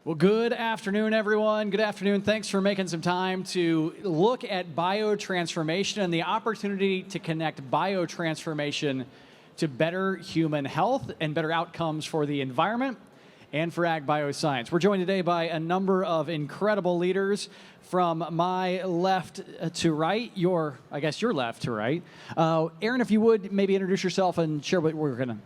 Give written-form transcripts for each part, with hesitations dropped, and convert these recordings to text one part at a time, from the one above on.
Well, good afternoon, everyone. Good afternoon. Thanks for making some time to look at biotransformation and the opportunity to connect biotransformation to better human health and better outcomes for the environment and for ag bioscience. We're joined today by a number of incredible leaders from my left to right, your left to right. Aaron, if you would maybe introduce yourself and share what we're going to.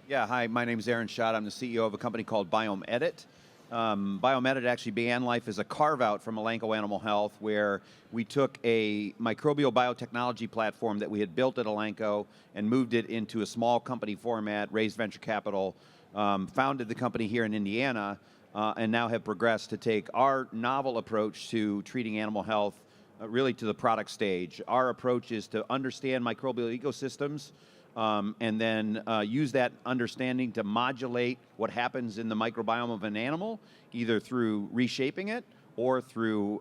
Yeah, hi, my name is Aaron Schott. I'm the CEO of a company called BioMedit. BioMedit actually began life as a carve-out from Elanco Animal Health, where we took a microbial biotechnology platform that we had built at Elanco and moved it into a small company format, raised venture capital, founded the company here in Indiana, and now have progressed to take our novel approach to treating animal health really to the product stage. Our approach is to understand microbial ecosystems, and then use that understanding to modulate what happens in the microbiome of an animal, either through reshaping it or through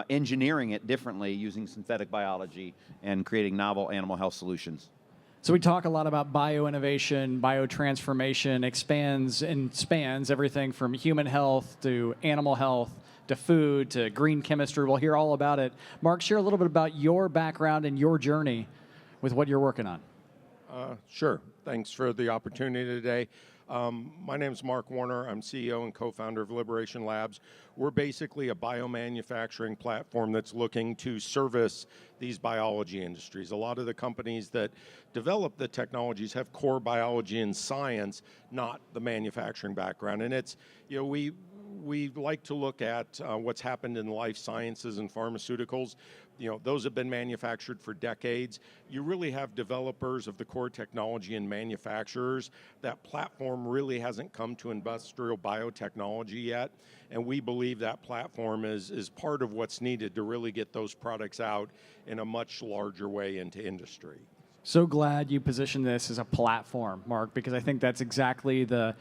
engineering it differently using synthetic biology and creating novel animal health solutions. So we talk a lot about bioinnovation, biotransformation, expands and spans everything from human health to animal health to food to green chemistry. We'll hear all about it. Mark, share a little bit about your background and your journey with what you're working on. Sure. Thanks for the opportunity today. My name is Mark Warner. I'm CEO and co-founder of Liberation Labs. We're basically a biomanufacturing platform that's looking to service these biology industries. A lot of the companies that develop the technologies have core biology and science, not the manufacturing background. And it's, we like to look at what's happened in life sciences and pharmaceuticals. Those have been manufactured for decades. You really have developers of the core technology and manufacturers. That platform really hasn't come to industrial biotechnology yet, and we believe that platform is part of what's needed to really get those products out in a much larger way into industry. So glad you positioned this as a platform, Mark, because I think that's exactly the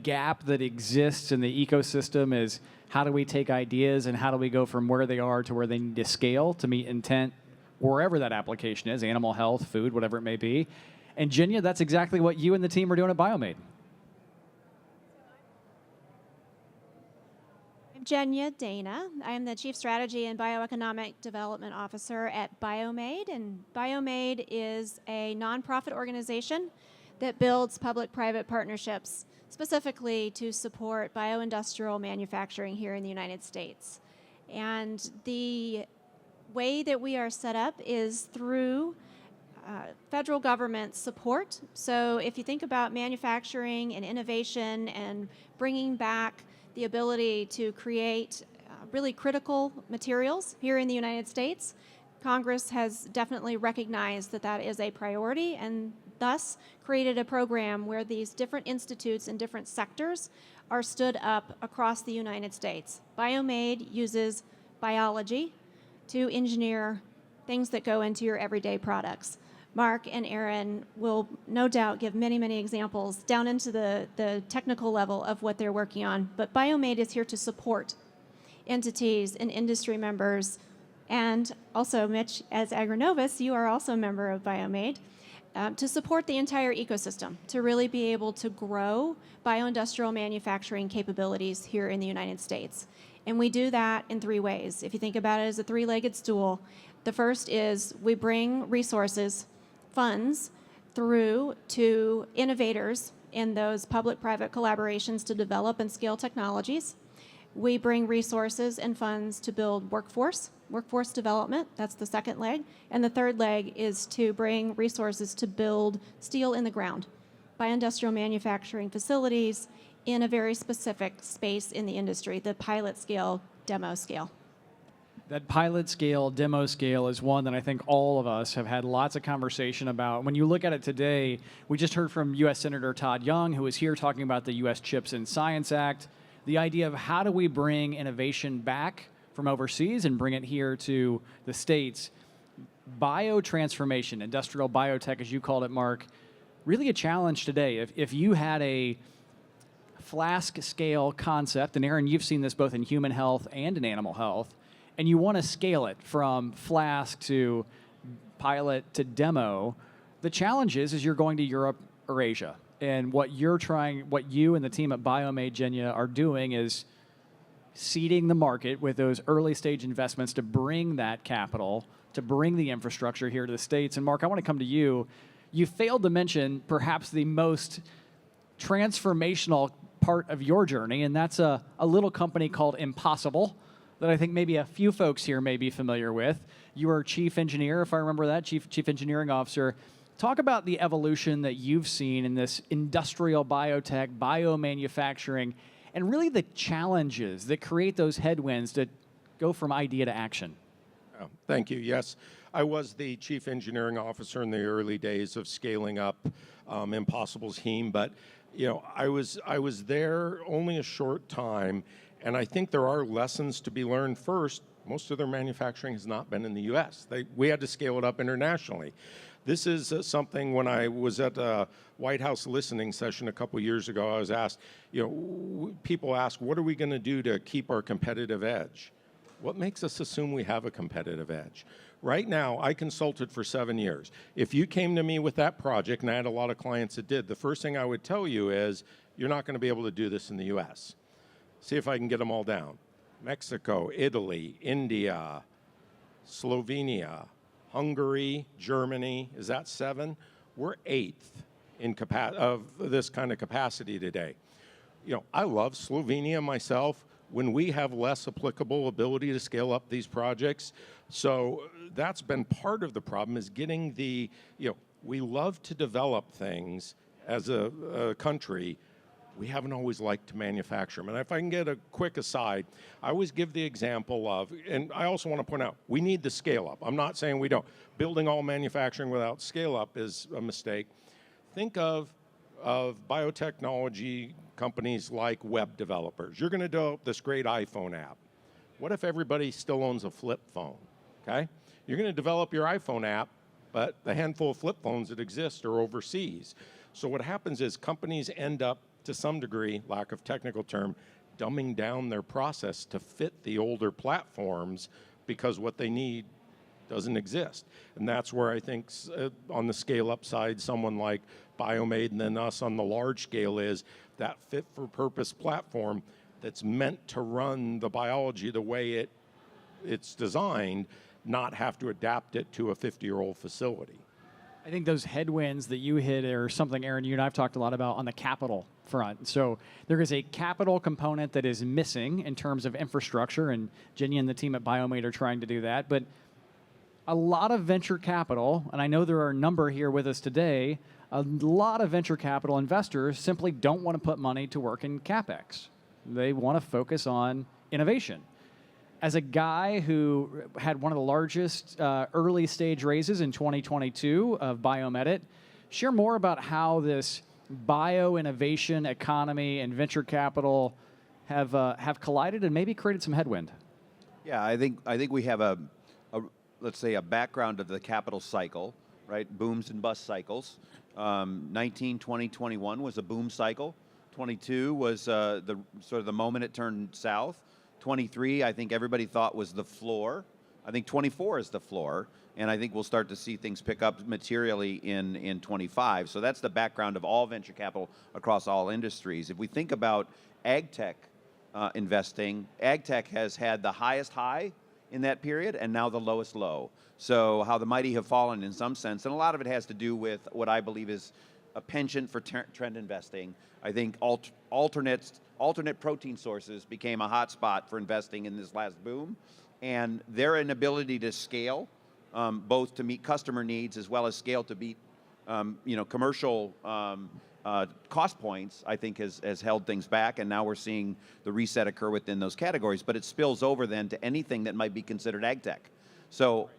gap that exists in the ecosystem is how do we take ideas and how do we go from where they are to where they need to scale to meet intent wherever that application is, animal health, food, whatever it may be. And Genya, that's exactly what you and the team are doing at BioMade. Genya Dana. I am the Chief Strategy and Bioeconomic Development Officer at BioMade, and BioMade is a nonprofit organization that builds public-private partnerships specifically to support bioindustrial manufacturing here in the United States. And the way that we are set up is through federal government support. So if you think about manufacturing and innovation and bringing back the ability to create really critical materials here in the United States, Congress has definitely recognized that that is a priority and thus created a program where these different institutes in different sectors are stood up across the United States. BioMade uses biology to engineer things that go into your everyday products. Mark and Aaron will no doubt give many, many examples down into the technical level of what they're working on. But BioMade is here to support entities and industry members. And also, Mitch, as Agronovus, you are also a member of BioMade, to support the entire ecosystem, to really be able to grow bioindustrial manufacturing capabilities here in the United States. And we do that in three ways. If you think about it as a three-legged stool, the first is we bring resources, funds through to innovators in those public-private collaborations to develop and scale technologies. We bring resources and funds to build workforce development. That's the second leg. And the third leg is to bring resources to build steel in the ground, bioindustrial manufacturing facilities in a very specific space in the industry, the pilot scale, demo scale. That pilot scale, demo scale is one that I think all of us have had lots of conversation about. When you look at it today, we just heard from U.S. Senator Todd Young, who was here talking about the U.S. CHIPS and Science Act, the idea of how do we bring innovation back from overseas and bring it here to the States. Biotransformation, industrial biotech, as you called it, Mark, really a challenge today. If you had a flask scale concept, and Aaron, you've seen this both in human health and in animal health, and you want to scale it from flask to pilot to demo, the challenge is you're going to Europe or Asia. And what you and the team at BioMade, Genya, are doing is seeding the market with those early stage investments to bring that capital, to bring the infrastructure here to the States. And Mark, I want to come to you. You failed to mention perhaps the most transformational part of your journey, and that's a little company called Impossible that I think maybe a few folks here may be familiar with. You were chief engineer, if I remember that, chief engineering officer. Talk about the evolution that you've seen in this industrial biotech, biomanufacturing, and really the challenges that create those headwinds to go from idea to action. Oh, thank you. Yes, I was the chief engineering officer in the early days of scaling up Impossible's heme, but I was there only a short time, and I think there are lessons to be learned. First, most of their manufacturing has not been in the U.S. We had to scale it up internationally. This is something when I was at a White House listening session a couple years ago, I was asked, people ask, what are we going to do to keep our competitive edge? What makes us assume we have a competitive edge? Right now, I consulted for 7 years. If you came to me with that project, and I had a lot of clients that did, the first thing I would tell you is, you're not going to be able to do this in the U.S. See if I can get them all down. Mexico, Italy, India, Slovenia, Hungary, Germany, is that 7? We're 8th of this kind of capacity today. I love Slovenia myself when we have less applicable ability to scale up these projects. So that's been part of the problem, is getting we love to develop things as a country. We haven't always liked to manufacture them. And if I can get a quick aside, I always give the example of, and I also want to point out, we need the scale up. I'm not saying we don't. Building all manufacturing without scale up is a mistake. Think of biotechnology companies like web developers. You're going to develop this great iPhone app. What if everybody still owns a flip phone? Okay? You're going to develop your iPhone app, but the handful of flip phones that exist are overseas. So what happens is companies end up, to some degree, lack of technical term, dumbing down their process to fit the older platforms because what they need doesn't exist. And that's where I think on the scale-up side, someone like BioMade and then us on the large scale is that fit-for-purpose platform that's meant to run the biology the way it's designed, not have to adapt it to a 50-year-old facility. I think those headwinds that you hit are something, Aaron, you and I have talked a lot about on the capital front. So there is a capital component that is missing in terms of infrastructure, and Genya and the team at BioMade are trying to do that. But a lot of venture capital, and I know there are a number here with us today, a lot of venture capital investors simply don't want to put money to work in CapEx. They want to focus on innovation. As a guy who had one of the largest early stage raises in 2022 of BioMedit, share more about how this bio-innovation economy and venture capital have collided and maybe created some headwind. Yeah, I think we have let's say a background of the capital cycle, right? Booms and bust cycles. 19, 20, 21 was a boom cycle. 22 was the sort of the moment it turned south. 23, I think everybody thought was the floor. I think 24 is the floor, and I think we'll start to see things pick up materially in 25. So that's the background of all venture capital across all industries. If we think about ag tech investing, ag tech has had the highest high in that period and now the lowest low. So how the mighty have fallen in some sense, and a lot of it has to do with what I believe is a penchant for trend investing. I think alternate protein sources became a hot spot for investing in this last boom, and their inability to scale, both to meet customer needs as well as scale to beat, commercial cost points, I think has held things back, and now we're seeing the reset occur within those categories. But it spills over then to anything that might be considered ag tech. So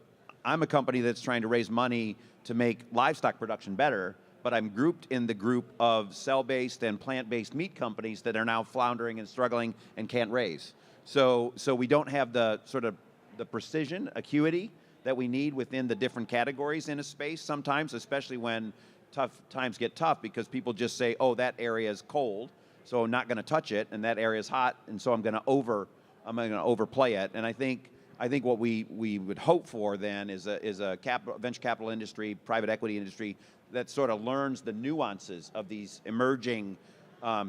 I'm a company that's trying to raise money to make livestock production better, but I'm grouped in the group of cell-based and plant-based meat companies that are now floundering and struggling and can't raise. So we don't have the sort of the precision, acuity that we need within the different categories in a space sometimes, especially when tough times get tough, because people just say, oh, that area is cold, so I'm not going to touch it, and that area is hot, and so I'm going to overplay it. And I think I think what we would hope for then is a venture capital industry, private equity industry that sort of learns the nuances of these emerging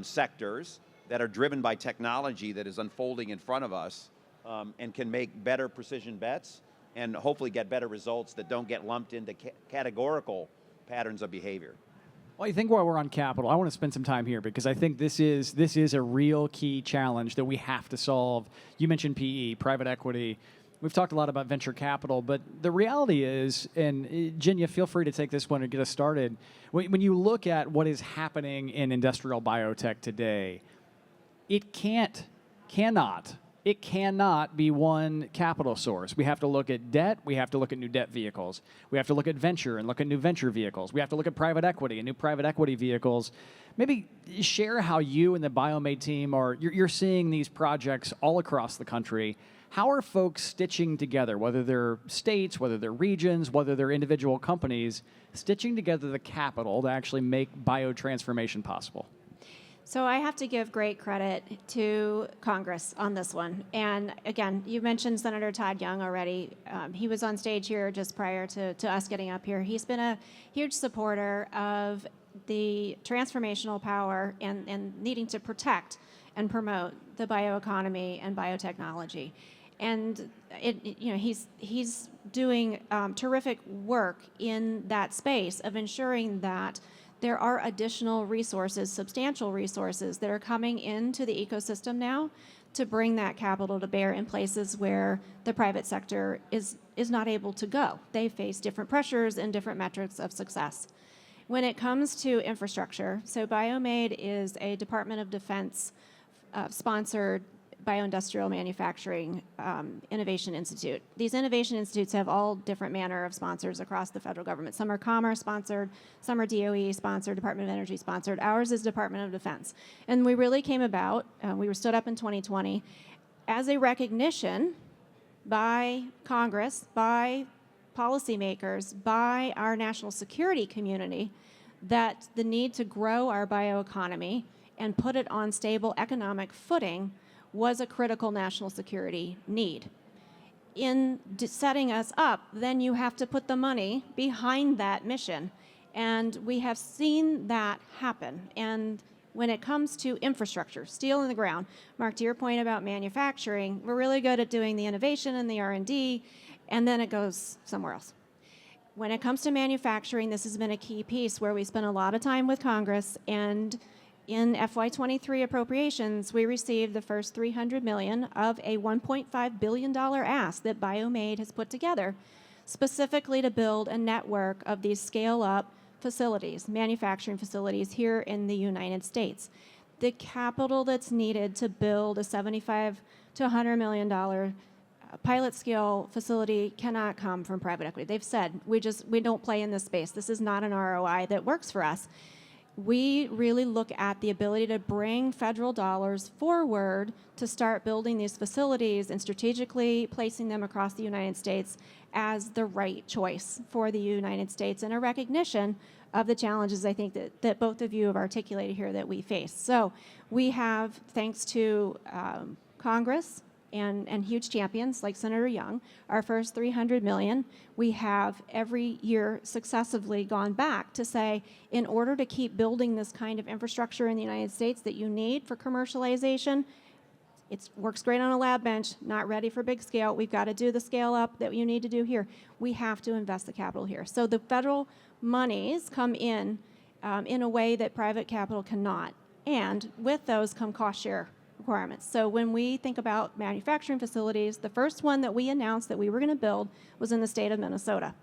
sectors that are driven by technology that is unfolding in front of us, and can make better precision bets and hopefully get better results that don't get lumped into categorical patterns of behavior. Well, I think while we're on capital, I want to spend some time here because I think this is a real key challenge that we have to solve. You mentioned PE, private equity. We've talked a lot about venture capital, but the reality is, and Jinya, feel free to take this one and get us started. When you look at what is happening in industrial biotech today, it cannot be one capital source. We have to look at debt. We have to look at new debt vehicles. We have to look at venture and look at new venture vehicles. We have to look at private equity and new private equity vehicles. Maybe share how you and the BioMade team you're seeing these projects all across the country. How are folks stitching together, whether they're states, whether they're regions, whether they're individual companies, stitching together the capital to actually make biotransformation possible? So I have to give great credit to Congress on this one. And again, you mentioned Senator Todd Young already. He was on stage here just prior to us getting up here. He's been a huge supporter of the transformational power and needing to protect and promote the bioeconomy and biotechnology. And he's doing terrific work in that space of ensuring that there are additional resources, substantial resources, that are coming into the ecosystem now to bring that capital to bear in places where the private sector is not able to go. They face different pressures and different metrics of success. When it comes to infrastructure, so BioMade is a Department of Defense sponsored bioindustrial manufacturing innovation institute. These innovation institutes have all different manner of sponsors across the federal government. Some are Commerce sponsored, some are DOE sponsored, Department of Energy sponsored. Ours is Department of Defense. And we really came about, we were stood up in 2020 as a recognition by Congress, by policymakers, by our national security community, that the need to grow our bioeconomy and put it on stable economic footing was a critical national security need. In setting us up, then you have to put the money behind that mission. And we have seen that happen. And when it comes to infrastructure, steel in the ground, Mark, to your point about manufacturing, we're really good at doing the innovation and the R&D, and then it goes somewhere else. When it comes to manufacturing, this has been a key piece where we spent a lot of time with Congress, and in FY23 appropriations, we received the first $300 million of a $1.5 billion ask that BioMade has put together specifically to build a network of these scale-up facilities, manufacturing facilities here in the United States. The capital that's needed to build a $75 to $100 million pilot scale facility cannot come from private equity. They've said, we don't play in this space. This is not an ROI that works for us. We really look at the ability to bring federal dollars forward to start building these facilities and strategically placing them across the United States as the right choice for the United States, and a recognition of the challenges I think that both of you have articulated here that we face. So we have, thanks to Congress and huge champions like Senator Young, our first $300 million. We have every year successively gone back to say, in order to keep building this kind of infrastructure in the United States that you need for commercialization, it works great on a lab bench, not ready for big scale. We've got to do the scale up that you need to do here. We have to invest the capital here. So the federal monies come in a way that private capital cannot. And with those come cost share requirements. So when we think about manufacturing facilities, the first one that we announced that we were going to build was in the state of Minnesota.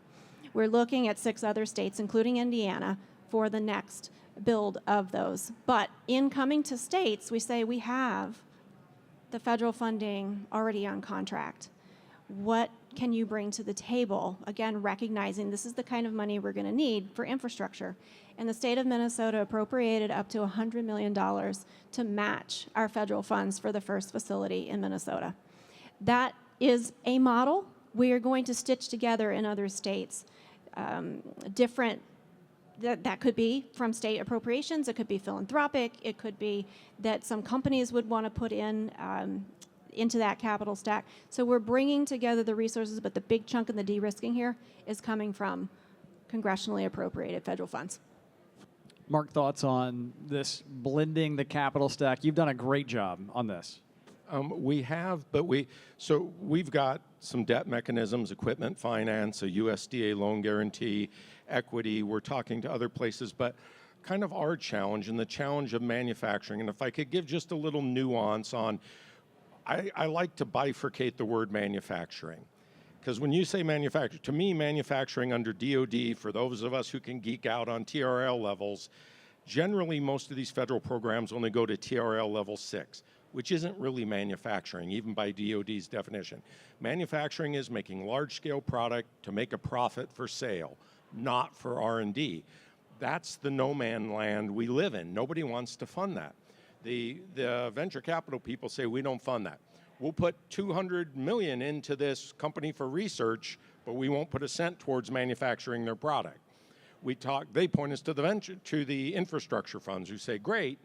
We're looking at 6 other states, including Indiana, for the next build of those. But in coming to states, we say we have the federal funding already on contract. What can you bring to the table? Again, recognizing this is the kind of money we're going to need for infrastructure. And the state of Minnesota appropriated up to $100 million to match our federal funds for the first facility in Minnesota. That is a model we are going to stitch together in other states. That could be from state appropriations, it could be philanthropic, it could be that some companies would want to put in into that capital stack. So we're bringing together the resources, but the big chunk in the de-risking here is coming from congressionally appropriated federal funds. Mark, thoughts on this blending the capital stack? You've done a great job on this. We have, but we've got some debt mechanisms, equipment finance, a USDA loan guarantee, equity. We're talking to other places, but kind of our challenge and the challenge of manufacturing, and if I could give just a little nuance on, I like to bifurcate the word manufacturing. Because when you say manufacturing, to me, manufacturing under DoD, for those of us who can geek out on TRL levels, generally most of these federal programs only go to TRL level 6, which isn't really manufacturing, even by DoD's definition. Manufacturing is making large-scale product to make a profit for sale, not for R&D. That's the no-man land we live in. Nobody wants to fund that. The venture capital people say we don't fund that. We'll put $200 million into this company for research, but we won't put a cent towards manufacturing their product. They point us to the infrastructure funds who say, great,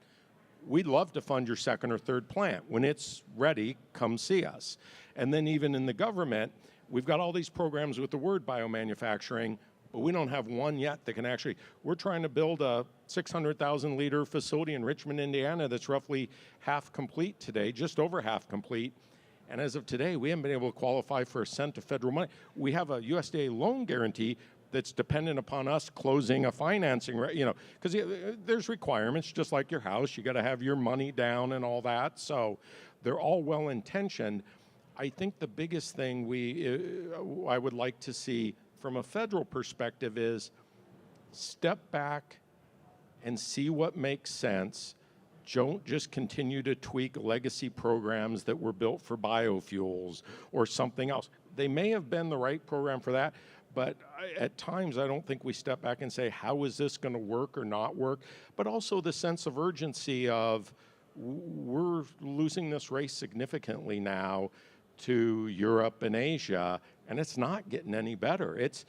we'd love to fund your second or third plant. When it's ready, come see us. And then even in the government, we've got all these programs with the word biomanufacturing, but we don't have one yet that can actually, we're trying to build a 600,000 liter facility in Richmond, Indiana that's roughly half complete today, just over half complete. And as of today, we haven't been able to qualify for a cent of federal money. We have a USDA loan guarantee that's dependent upon us closing a financing, because there's requirements, just like your house. You got to have your money down and all that. So they're all well-intentioned. I think the biggest thing I would like to see from a federal perspective is step back and see what makes sense. Don't just continue to tweak legacy programs that were built for biofuels or something else. They may have been the right program for that, but at times I don't think we step back and say, how is this going to work or not work? But also the sense of urgency of we're losing this race significantly now to Europe and Asia, and it's not getting any better. It's,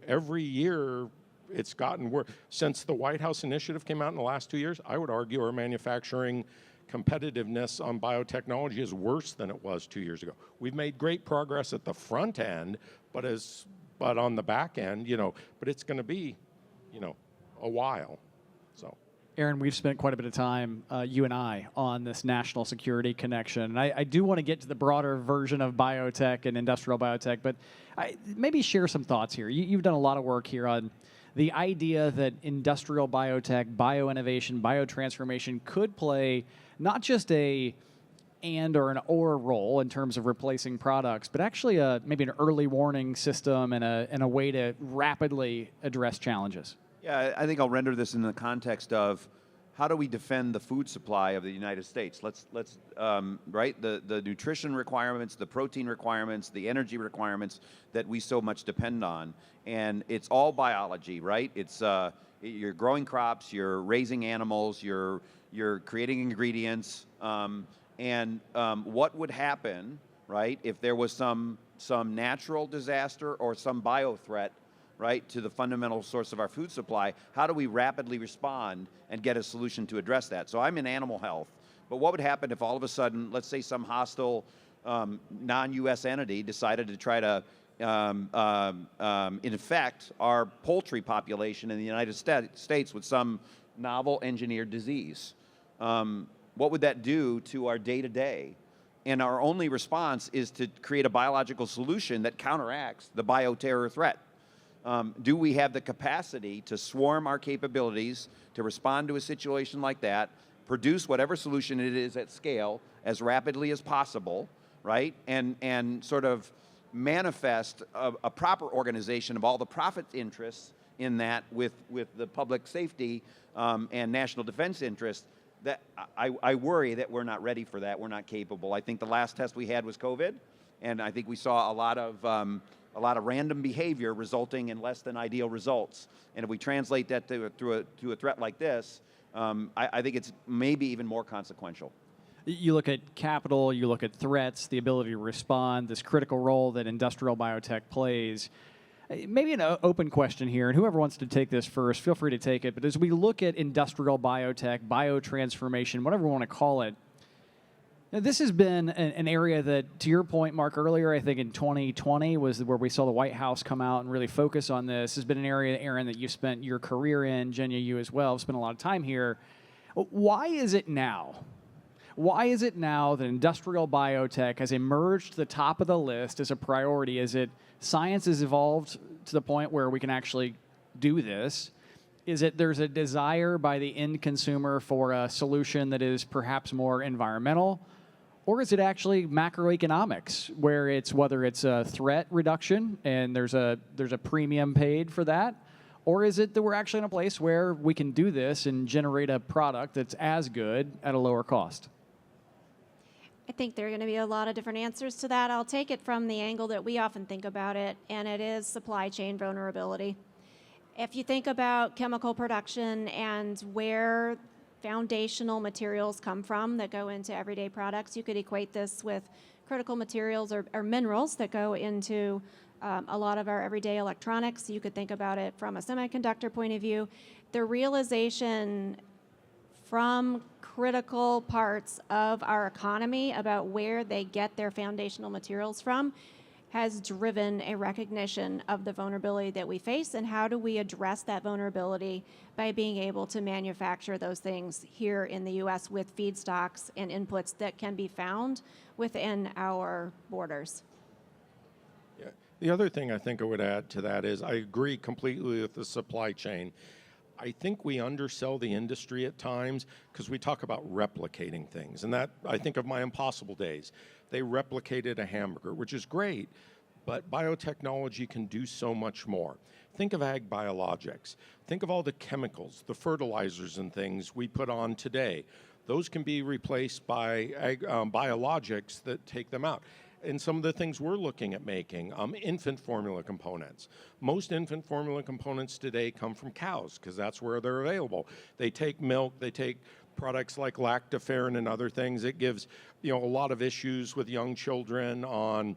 every year it's gotten worse. Since the White House initiative came out in the last 2 years, I would argue our manufacturing competitiveness on biotechnology is worse than it was 2 years ago. We've made great progress at the front end, but on the back end, but it's going to be, a while. So. Aaron, we've spent quite a bit of time, you and I, on this national security connection. And I do want to get to the broader version of biotech and industrial biotech, but maybe share some thoughts here. You've done a lot of work here on the idea that industrial biotech, bioinnovation, biotransformation could play not just a and or an or role in terms of replacing products, but actually maybe an early warning system and a way to rapidly address challenges. Yeah, I think I'll render this in the context of how do we defend the food supply of the United States? Let's right, the nutrition requirements, the protein requirements, the energy requirements that we so much depend on, and it's all biology, right? It's you're growing crops, you're raising animals, you're creating ingredients, and what would happen, right, if there was some natural disaster or some bio threat, right, to the fundamental source of our food supply? How do we rapidly respond and get a solution to address that? So I'm in animal health, but what would happen if all of a sudden, let's say some hostile non-U.S. entity decided to try to infect our poultry population in the United States with some novel engineered disease? What would that do to our day-to-day? And our only response is to create a biological solution that counteracts the bioterror threat. Do we have the capacity to swarm our capabilities to respond to a situation like that, produce whatever solution it is at scale as rapidly as possible, right? And sort of manifest a proper organization of all the profit interests in that with the public safety and national defense interests. That I worry that we're not ready for that. We're not capable. I think the last test we had was COVID, and I think we saw a lot of random behavior resulting in less than ideal results. And if we translate that to a threat like this, I think it's maybe even more consequential. You look at capital, you look at threats, the ability to respond, this critical role that industrial biotech plays. Maybe an open question here, and whoever wants to take this first, feel free to take it. But as we look at industrial biotech, biotransformation, whatever we want to call it, Now, this has been an area that, to your point, Mark, earlier, I think in 2020 was where we saw the White House come out and really focus on this. Has been an area, Aaron, that you spent your career in. Jenya, you as well, spent a lot of time here. Why is it now? Why is it now that industrial biotech has emerged to the top of the list as a priority? Is it science has evolved to the point where we can actually do this? Is it there's a desire by the end consumer for a solution that is perhaps more environmental? Or is it actually macroeconomics, where it's whether it's a threat reduction and there's a premium paid for that? Or is it that we're actually in a place where we can do this and generate a product that's as good at a lower cost? I think there are going to be a lot of different answers to that. I'll take it from the angle that we often think about it, and it is supply chain vulnerability. If you think about chemical production and where foundational materials come from that go into everyday products, you could equate this with critical materials or minerals that go into a lot of our everyday electronics. You could think about it from a semiconductor point of view. The realization from critical parts of our economy about where they get their foundational materials from has driven a recognition of the vulnerability that we face, and how do we address that vulnerability by being able to manufacture those things here in the U.S. with feedstocks and inputs that can be found within our borders. Yeah. The other thing I think I would add to that is I agree completely with the supply chain. I think we undersell the industry at times because we talk about replicating things. And that, I think of my Impossible days. They replicated a hamburger, which is great, but biotechnology can do so much more. Think of ag biologics. Think of all the chemicals, the fertilizers and things we put on today. Those can be replaced by biologics that take them out. And some of the things we're looking at making, infant formula components. Most infant formula components today come from cows because that's where they're available. They take milk, they take products like lactoferrin and other things. It gives a lot of issues with young children on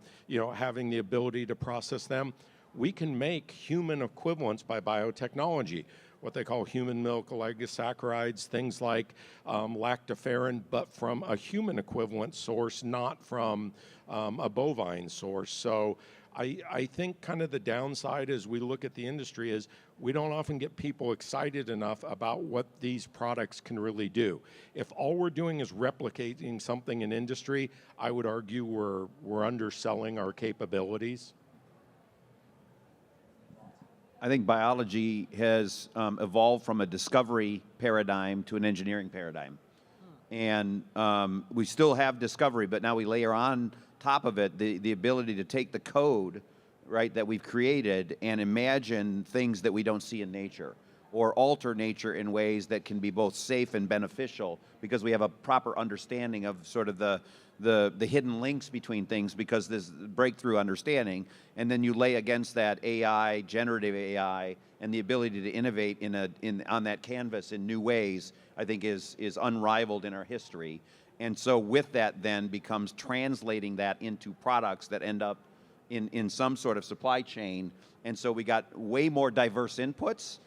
having the ability to process them. We can make human equivalents by biotechnology, what they call human milk oligosaccharides, things like lactoferrin, but from a human equivalent source, not from a bovine source. So I think kind of the downside as we look at the industry is we don't often get people excited enough about what these products can really do. If all we're doing is replicating something in industry, I would argue we're underselling our capabilities. I think biology has evolved from a discovery paradigm to an engineering paradigm. And we still have discovery, but now we layer on top of it the ability to take the code, right, that we've created and imagine things that we don't see in nature, or alter nature in ways that can be both safe and beneficial because we have a proper understanding of sort of the hidden links between things because there's breakthrough understanding, and then you lay against that AI, generative AI, and the ability to innovate on that canvas in new ways, I think is unrivaled in our history. And so with that then becomes translating that into products that end up in some sort of supply chain. And so we got way more diverse inputs,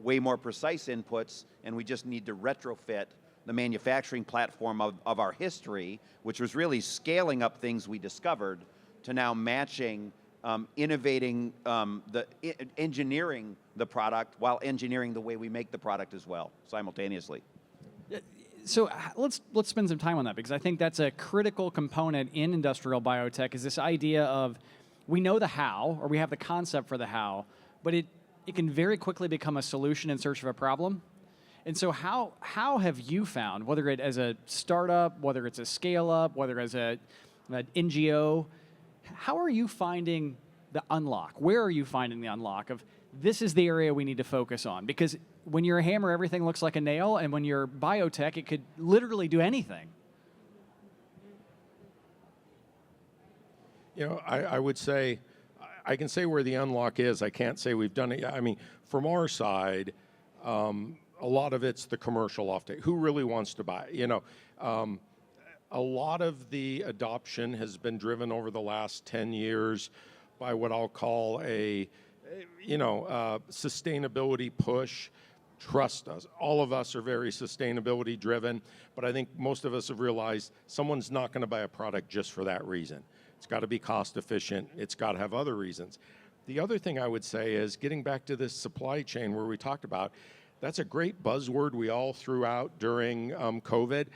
way more precise inputs, and we just need to retrofit the manufacturing platform of our history, which was really scaling up things we discovered, to now matching, innovating, engineering the product while engineering the way we make the product as well, simultaneously. So let's spend some time on that, because I think that's a critical component in industrial biotech, is this idea of we know the how, or we have the concept for the how, but it can very quickly become a solution in search of a problem. And so how have you found, whether it as a startup, whether it's a scale-up, whether as an NGO, how are you finding the unlock? Where are you finding the unlock of this is the area we need to focus on? Because when you're a hammer, everything looks like a nail, and when you're biotech, it could literally do anything. I would say, I can say where the unlock is. I can't say we've done it yet. I mean, from our side, a lot of it's the commercial offtake. Who really wants to buy? A lot of the adoption has been driven over the last 10 years by what I'll call a sustainability push. trust us. All of us are very sustainability driven, but I think most of us have realized someone's not going to buy a product just for that reason. It's got to be cost efficient. It's got to have other reasons. The other thing I would say is, getting back to this supply chain where we talked about, that's a great buzzword we all threw out during COVID.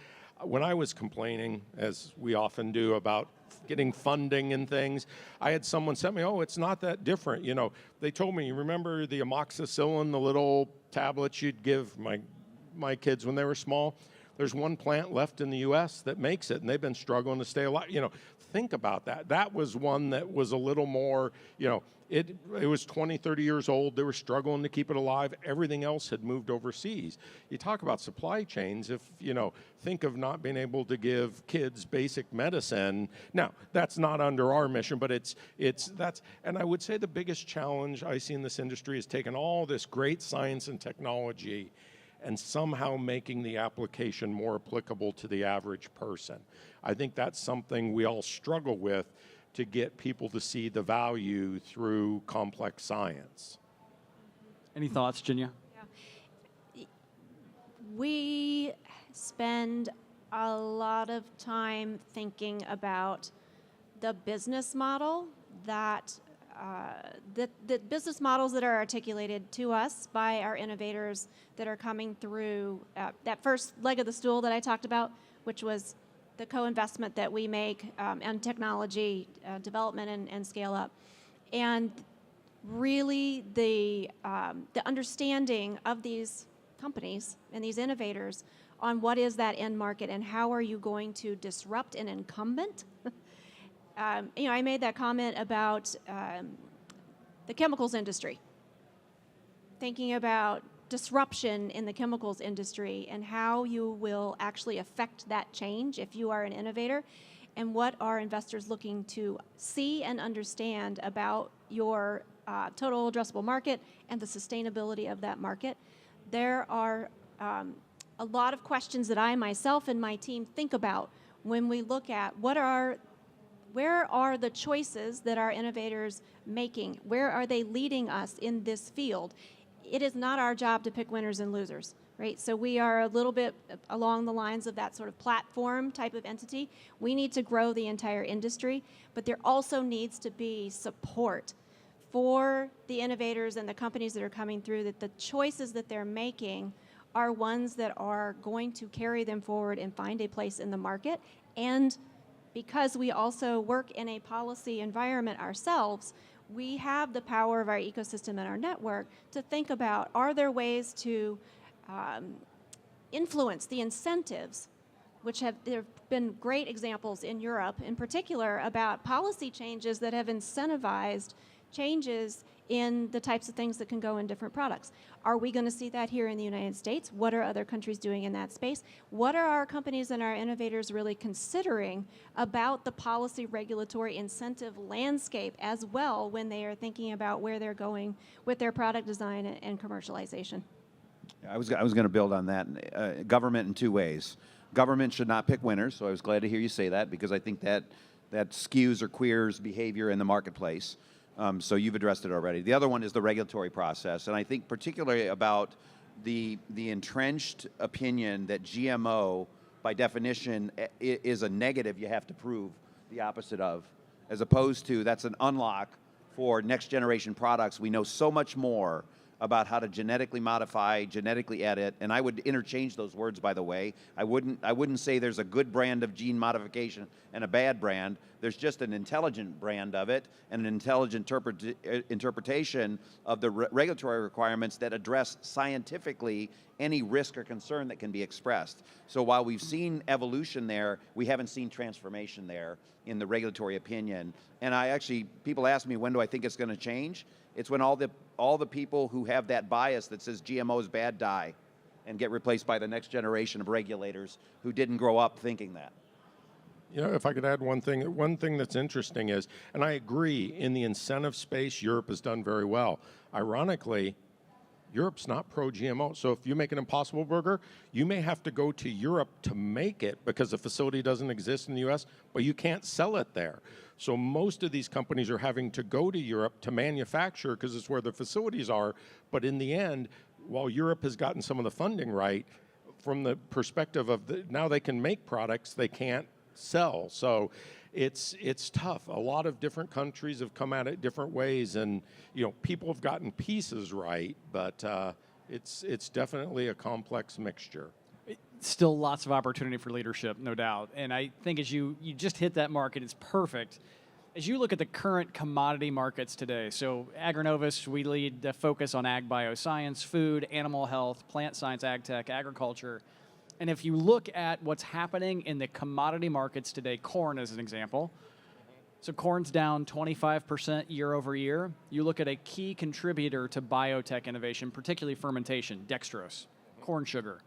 When I was complaining, as we often do, about getting funding and things, I had someone send me, oh, it's not that different. You know, they told me, remember the amoxicillin, the little tablets you'd give my kids when they were small? There's one plant left in the US that makes it, and they've been struggling to stay alive. You know, think about that. That was one that was a little more, you know, it was 20, 30 years old. They were struggling to keep it alive. Everything else had moved overseas. You talk about supply chains. If, you know, think of not being able to give kids basic medicine. Now, that's not under our mission, but and I would say the biggest challenge I see in this industry is taking all this great science and technology and somehow making the application more applicable to the average person. I think that's something we all struggle with, to get people to see the value through complex science. Any thoughts, Jinya? Yeah. We spend a lot of time thinking about the business model that the business models that are articulated to us by our innovators that are coming through that first leg of the stool that I talked about, which was the co-investment that we make and technology development and scale up. And really the understanding of these companies and these innovators on what is that end market and how are you going to disrupt an incumbent. You know, I made that comment about the chemicals industry, thinking about disruption in the chemicals industry and how you will actually affect that change if you are an innovator, and what are investors looking to see and understand about your total addressable market and the sustainability of that market. There are a lot of questions that I myself and my team think about when we look at where are the choices that our innovators making? Where are they leading us in this field? It is not our job to pick winners and losers, right? So we are a little bit along the lines of that sort of platform type of entity. We need to grow the entire industry, but there also needs to be support for the innovators and the companies that are coming through, that the choices that they're making are ones that are going to carry them forward and find a place in the market. And because we also work in a policy environment ourselves, we have the power of our ecosystem and our network to think about, are there ways to influence the incentives, there have been great examples in Europe in particular about policy changes that have incentivized changes in the types of things that can go in different products. Are we going to see that here in the United States? What are other countries doing in that space? What are our companies and our innovators really considering about the policy regulatory incentive landscape as well when they are thinking about where they're going with their product design and commercialization? I was going to build on that. Government in two ways. Government should not pick winners, so I was glad to hear you say that, because I think that skews or queers behavior in the marketplace. So you've addressed it already. The other one is the regulatory process, and I think particularly about the entrenched opinion that GMO, by definition, is a negative you have to prove the opposite of, as opposed to that's an unlock for next generation products. We know so much more about how to genetically modify, genetically edit, and I would interchange those words, by the way. I wouldn't say there's a good brand of gene modification and a bad brand. There's just an intelligent brand of it and an intelligent interpretation of the regulatory requirements that address scientifically any risk or concern that can be expressed. So while we've seen evolution there, we haven't seen transformation there in the regulatory opinion. And people ask me, when do I think it's going to change? It's when all the people who have that bias that says GMO is bad die and get replaced by the next generation of regulators who didn't grow up thinking that. You know, if I could add one thing that's interesting is, and I agree, in the incentive space, Europe has done very well. Ironically, Europe's not pro-GMO. So if you make an Impossible Burger, you may have to go to Europe to make it because the facility doesn't exist in the US, but you can't sell it there. So most of these companies are having to go to Europe to manufacture because it's where the facilities are. But in the end, while Europe has gotten some of the funding right, from the perspective of now they can make products they can't sell. So it's tough. A lot of different countries have come at it different ways, and people have gotten pieces right, but it's definitely a complex mixture. Still lots of opportunity for leadership, no doubt. And I think as you just hit that market, it's perfect. As you look at the current commodity markets today, so Agronovis, we lead the focus on ag bioscience, food, animal health, plant science, ag tech, agriculture. And if you look at what's happening in the commodity markets today, corn as an example, so corn's down 25% year over year. You look at a key contributor to biotech innovation, particularly fermentation, dextrose, corn sugar.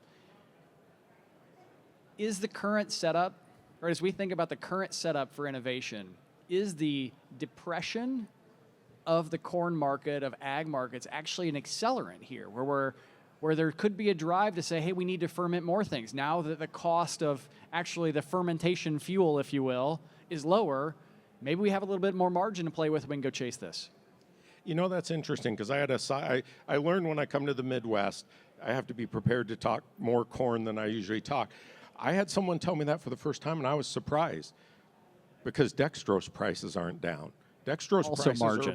Is the current setup, or as we think about the current setup for innovation, is the depression of the corn market, of ag markets, actually an accelerant here, where there could be a drive to say, hey, we need to ferment more things. Now that the cost of actually the fermentation fuel, if you will, is lower, maybe we have a little bit more margin to play with, we can go chase this. That's interesting, because I learned when I come to the Midwest, I have to be prepared to talk more corn than I usually talk. I had someone tell me that for the first time, and I was surprised, because dextrose prices aren't down. Dextrose Also prices margin. are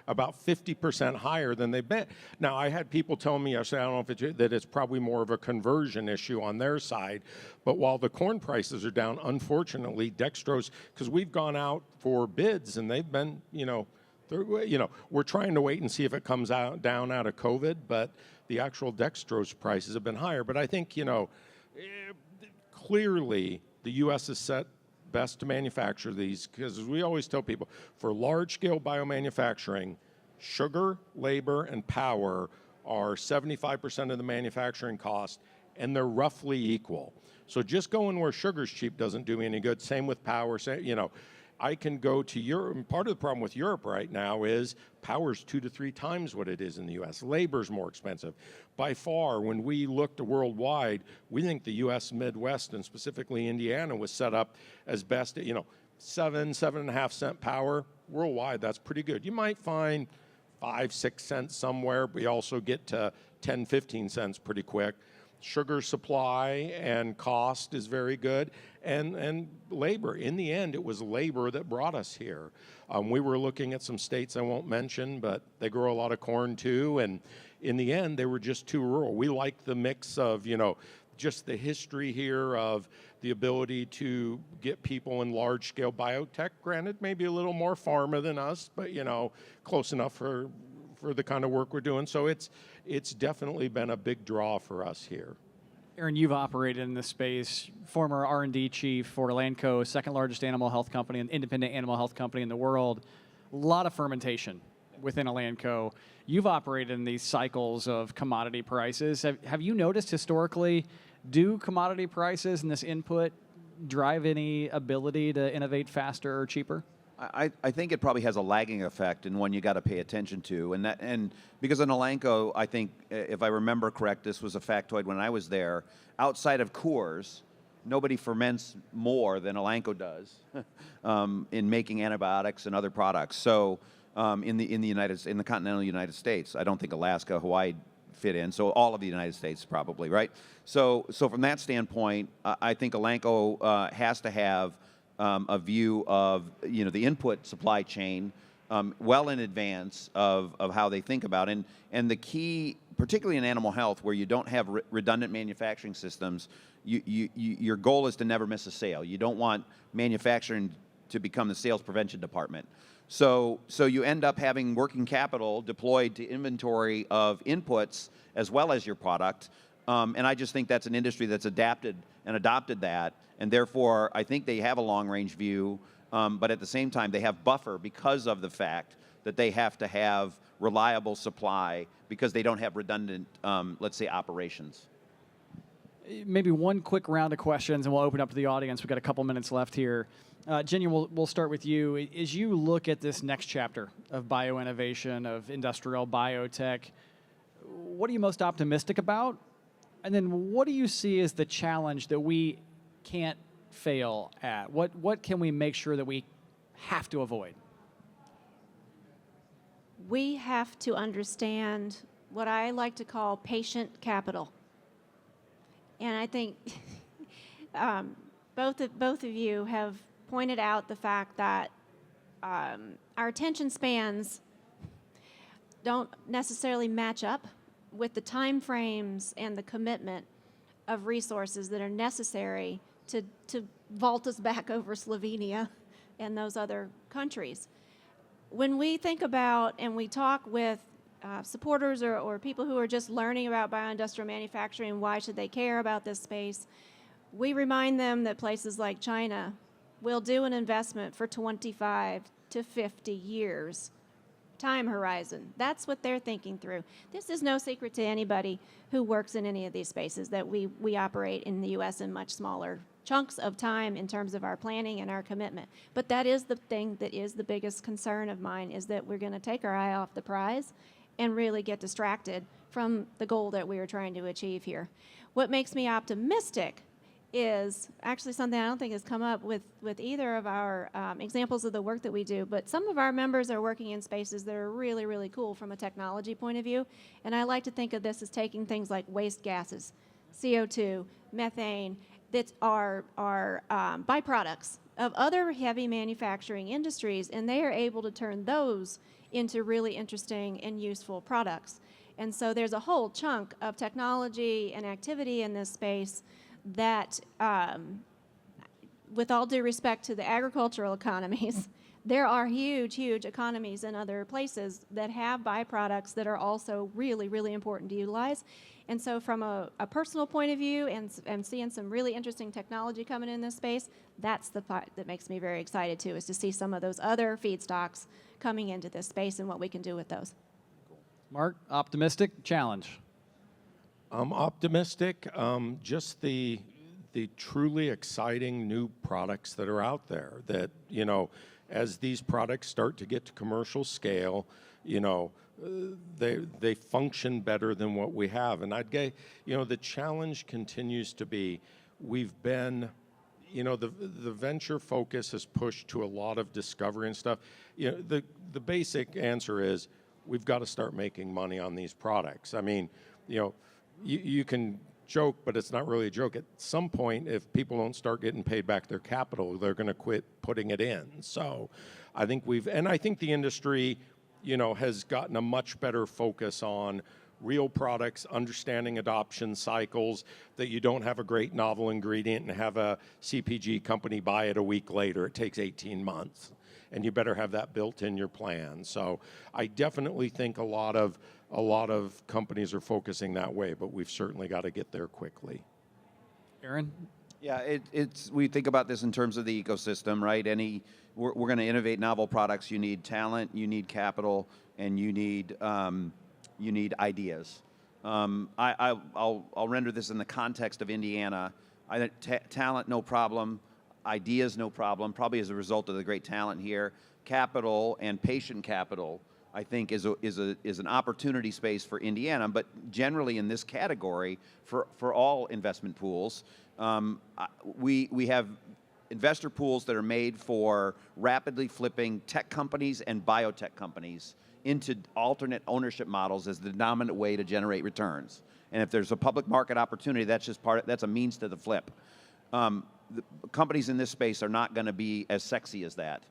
about 50% higher than they've been. Now, I had people tell me yesterday, I don't know if that it's probably more of a conversion issue on their side, but while the corn prices are down, unfortunately, dextrose, because we've gone out for bids and they've been, we're trying to wait and see if it comes down out of COVID, but the actual dextrose prices have been higher. But I think, clearly the U.S. is set best to manufacture these, because as we always tell people, for large-scale biomanufacturing, sugar, labor, and power are 75% of the manufacturing cost, and they're roughly equal. So just going where sugar's cheap doesn't do me any good. Same with power. I can go to Europe, and part of the problem with Europe right now is power's 2 to 3 times what it is in the U.S. Labor's more expensive. By far, when we looked worldwide, we think the U.S. Midwest, and specifically Indiana, was set up as best at, 7.5 cent power. Worldwide, that's pretty good. You might find 5-6 cents somewhere, but we also get to 10-15 cents pretty quick. Sugar supply and cost is very good, and labor. In the end, it was labor that brought us here. We were looking at some states I won't mention, but they grow a lot of corn too, and in the end, they were just too rural. We like the mix of, just the history here of the ability to get people in large-scale biotech. Granted, maybe a little more pharma than us, but, close enough for the kind of work we're doing. So it's definitely been a big draw for us here. Aaron, you've operated in this space, former R&D chief for Elanco, second largest animal health company, an independent animal health company in the world. A lot of fermentation within Elanco. You've operated in these cycles of commodity prices. Have you noticed historically, do commodity prices and this input drive any ability to innovate faster or cheaper? I think it probably has a lagging effect, and one you got to pay attention to. And because in Elanco, I think, if I remember correct, this was a factoid when I was there, outside of Coors, nobody ferments more than Elanco does in making antibiotics and other products. So in the continental United States, I don't think Alaska, Hawaii fit in. So all of the United States probably, right? So from that standpoint, I think Elanco has to have a view of the input supply chain well in advance of how they think about it. And the key, particularly in animal health, where you don't have redundant manufacturing systems, your goal is to never miss a sale. You don't want manufacturing to become the sales prevention department. So you end up having working capital deployed to inventory of inputs as well as your product. And I just think that's an industry that's adapted and adopted that. And therefore, I think they have a long-range view, but at the same time, they have buffer because of the fact that they have to have reliable supply because they don't have redundant, let's say, operations. Maybe one quick round of questions, and we'll open up to the audience. We've got a couple minutes left here. Jenny, we'll start with you. As you look at this next chapter of bioinnovation, of industrial biotech, what are you most optimistic about? And then what do you see as the challenge that we can't fail at? What can we make sure that we have to avoid? We have to understand what I like to call patient capital. And I think both of you have pointed out the fact that our attention spans don't necessarily match up with the time frames and the commitment of resources that are necessary to vault us back over Slovenia and those other countries. When we think about and we talk with supporters or people who are just learning about bioindustrial manufacturing and why should they care about this space, we remind them that places like China will do an investment for 25 to 50 years time horizon. That's what they're thinking through. This is no secret to anybody who works in any of these spaces that we operate in the U.S. in much smaller chunks of time in terms of our planning and our commitment. But that is the thing that is the biggest concern of mine, is that we're going to take our eye off the prize and really get distracted from the goal that we are trying to achieve here. What makes me optimistic is actually something I don't think has come up with either of our examples of the work that we do, but some of our members are working in spaces that are really, really cool from a technology point of view, and I like to think of this as taking things like waste gases, CO2, methane, that are byproducts of other heavy manufacturing industries, and they are able to turn those into really interesting and useful products. And so there's a whole chunk of technology and activity in this space that, with all due respect to the agricultural economies, there are huge, huge economies in other places that have byproducts that are also really, really important to utilize. And so from a personal point of view and seeing some really interesting technology coming in this space, that's the part that makes me very excited too, is to see some of those other feedstocks coming into this space and what we can do with those. Mark, optimistic, challenge? I'm optimistic. Just the truly exciting new products that are out there that, you know, as these products start to get to commercial scale, you know, they function better than what we have. And I'd get, you know, the challenge continues to be, we've been, you know, the venture focus has pushed to a lot of discovery and stuff. You know, the basic answer is we've got to start making money on these products. I mean, you know, you can joke, but it's not really a joke. At some point, if people don't start getting paid back their capital, they're going to quit putting it in. So I think I think the industry, you know, has gotten a much better focus on real products, understanding adoption cycles, that you don't have a great novel ingredient and have a CPG company buy it a week later. It takes 18 months. And you better have that built in your plan. So I definitely think a lot of companies are focusing that way, but we've certainly got to get there quickly. Aaron? Yeah, we think about this in terms of the ecosystem, right? We're going to innovate novel products. You need talent, you need capital, and you need ideas. I'll render this in the context of Indiana. Talent, no problem. Ideas, no problem, probably as a result of the great talent here. Capital and patient capital, I think, is an opportunity space for Indiana, but generally in this category, for all investment pools, we have investor pools that are made for rapidly flipping tech companies and biotech companies into alternate ownership models as the dominant way to generate returns. And if there's a public market opportunity, that's a means to the flip. The companies in this space are not going to be as sexy as that.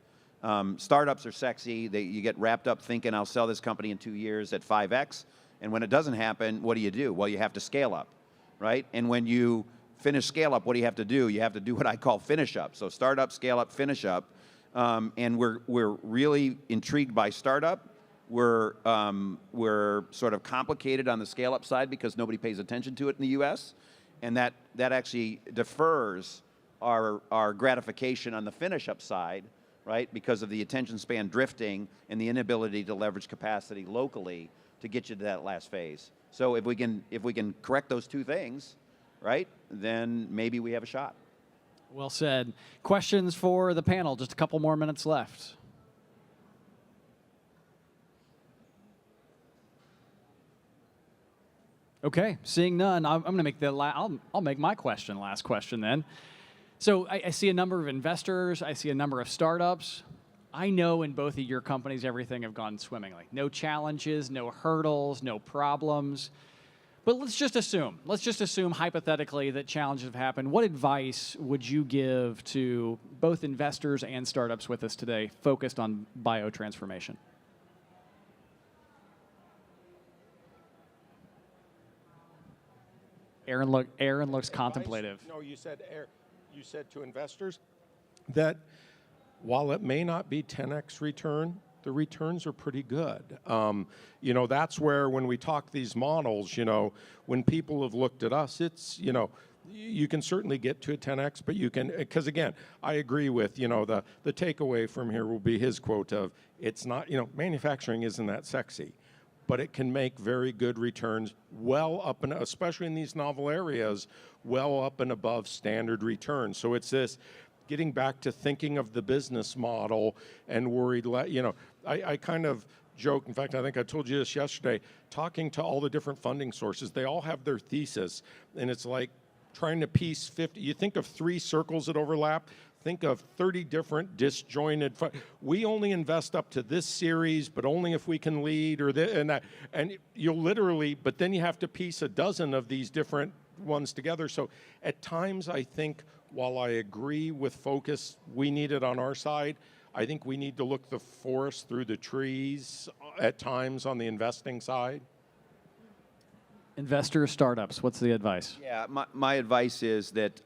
Startups are sexy. You get wrapped up thinking, I'll sell this company in 2 years at 5x. And when it doesn't happen, what do? Well, you have to scale up, right? And when you finish scale up, what do? You have to do what I call finish up. So startup, scale up, finish up. And we're really intrigued by startup. We're sort of complicated on the scale up side because nobody pays attention to it in the U.S. And that actually defers our gratification on the finish-up side, right? Because of the attention span drifting and the inability to leverage capacity locally to get you to that last phase. So if we can correct those two things, right, then maybe we have a shot. Well said. Questions for the panel? Just a couple more minutes left. Okay, seeing none, I'm going to make I'll make my last question then. So I see a number of investors, I see a number of startups. I know in both of your companies everything have gone swimmingly. No challenges, no hurdles, no problems. But let's just assume hypothetically that challenges have happened. What advice would you give to both investors and startups with us today focused on biotransformation? Aaron looks contemplative. No, you said to investors that while it may not be 10x return, the returns are pretty good. That's where when we talk these models, when people have looked at us, it's, you can certainly get to a 10x, but you can, because again, I agree with, the takeaway from here will be his quote of, it's not, manufacturing isn't that sexy, but it can make very good returns well up, and especially in these novel areas, well up and above standard returns. So it's this, getting back to thinking of the business model and worried, I kind of joke, in fact, I think I told you this yesterday, talking to all the different funding sources, they all have their thesis, and it's like trying to piece 50, you think of 3 circles that overlap, think of 30 different disjointed, we only invest up to this series, but only if we can lead, or this, and that, and you'll literally, but then you have to piece a dozen of these different ones together. So at times, I think, while I agree with focus, we need it on our side, I think we need to look the forest through the trees at times on the investing side. Investors, startups, what's the advice? Yeah, my advice is that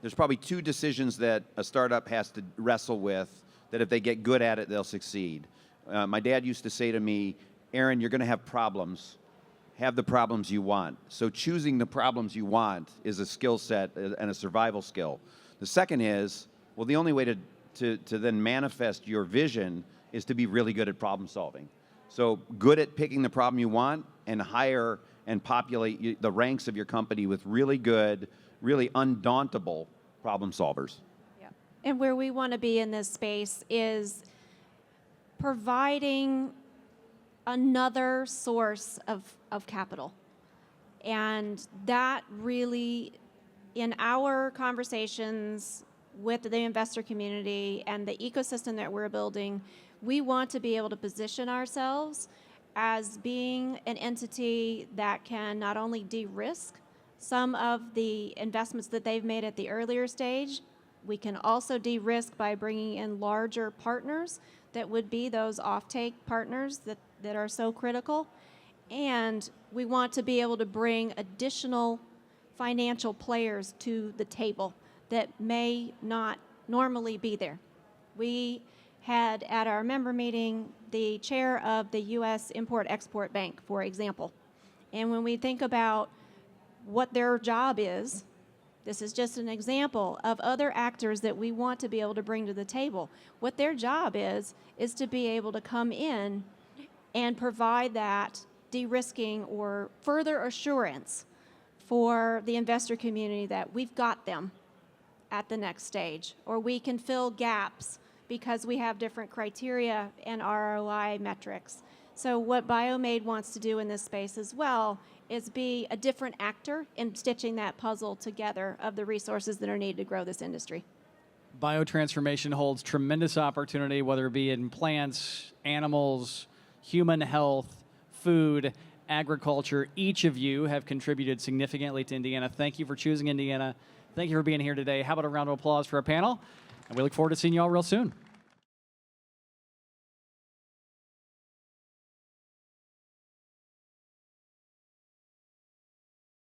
there's probably 2 decisions that a startup has to wrestle with that if they get good at it, they'll succeed. My dad used to say to me, Aaron, you're going to have problems. Have the problems you want. So choosing the problems you want is a skill set and a survival skill. The second is, well, the only way to then manifest your vision is to be really good at problem solving. So good at picking the problem you want and hire and populate the ranks of your company with really good, really undauntable problem solvers. Yeah. And where we want to be in this space is providing another source of capital. And that really, in our conversations with the investor community and the ecosystem that we're building, we want to be able to position ourselves as being an entity that can not only de-risk some of the investments that they've made at the earlier stage, we can also de-risk by bringing in larger partners that would be those offtake partners that are so critical. And we want to be able to bring additional financial players to the table that may not normally be there. We had at our member meeting the chair of the U.S. Import-Export Bank, for example. And when we think about what their job is, this is just an example of other actors that we want to be able to bring to the table. What their job is to be able to come in and provide that de-risking or further assurance for the investor community that we've got them at the next stage, or we can fill gaps because we have different criteria and ROI metrics. So what BioMade wants to do in this space as well is be a different actor in stitching that puzzle together of the resources that are needed to grow this industry. Biotransformation holds tremendous opportunity, whether it be in plants, animals, human health, food, agriculture. Each of you have contributed significantly to Indiana. Thank you for choosing Indiana. Thank you for being here today. How about a round of applause for our panel? And we look forward to seeing you all real soon.